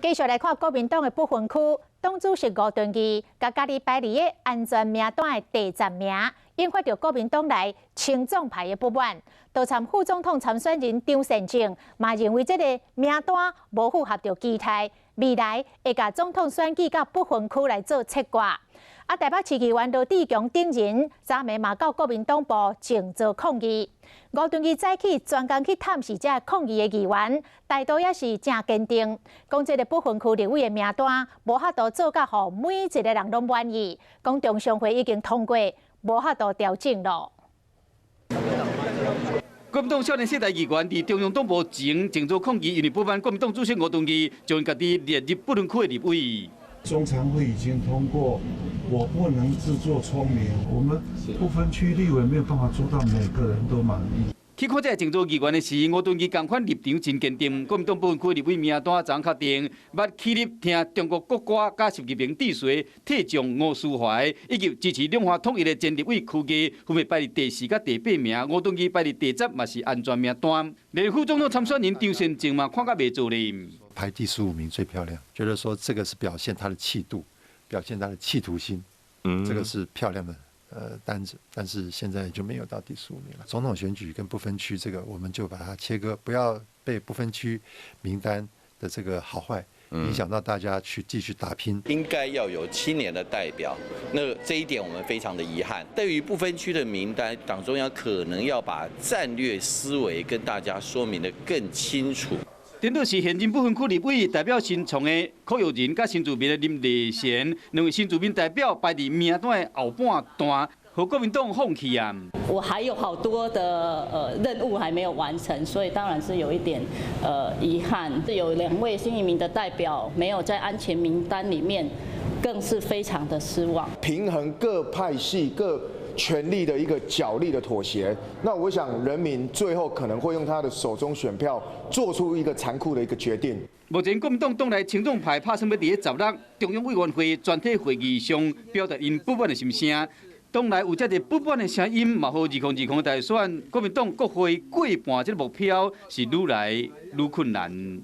继续来看国民党的不分区，党主席吴敦义甲家己排列的安全名单的第10名，引发着国民党内青壮派的不满。多参副总统参选人张善政嘛认为这个名单无符合着期待，未来会甲总统选举甲不分区来做切割。台北市议员罗志强等人昨暝嘛到国民党部静坐抗议。吴敦义早起专工去探视这抗议的议员，态度也是正坚定，讲这个不分区立委的名单无法度做到，互每一个人拢满意。讲中常会已经通过，无法度调整咯。国民党少年世代议员伫中央党部前静坐抗议，因为不满国民党主席吴敦义将家己列入不分区的立委。中常会已经通过，我不能自作聪明，我们不分区立委没有办法做到每个人都满意。去看这静坐议员的时，吴敦义同款立场真坚定。国民党不分区立委名单昨确定，捌起立听中国国歌加12名帝水替将吴思怀，以及支持两岸统一的前立委区议，分别排伫第4甲第8名。吴敦义排伫第10，嘛是安全名单。连副总统参选人张善政嘛看甲袂做咧。排第15名最漂亮，觉得说这个是表现他的气度，表现他的企图心，这个是漂亮的单子，但是现在就没有到第15名了。总统选举跟不分区这个，我们就把它切割，不要被不分区名单的这个好坏影响到大家去继续打拼。应该要有青年的代表，那这一点我们非常的遗憾。对于不分区的名单，党中央可能要把战略思维跟大家说明得更清楚。顶倒是现任不分区立委代表新创的柯友仁甲新住民的林立贤，两位新住民代表排伫名单的后半段，和国民党放弃啊。我还有好多的任务还没有完成，所以当然是有一点遗憾。有2位新移民的代表没有在安全名单里面，更是非常的失望。平衡各派系各权力的一个角力的妥协，那我想人民最后可能会用他的手中选票做出一个残酷的一个决定。目前国民党党内青壮派拍算要伫16中央委员会全体会议上表达因不满的心声，党内有这个不满的声音，嘛和2020的大选，国民党国会过半这个目标是愈来愈困难。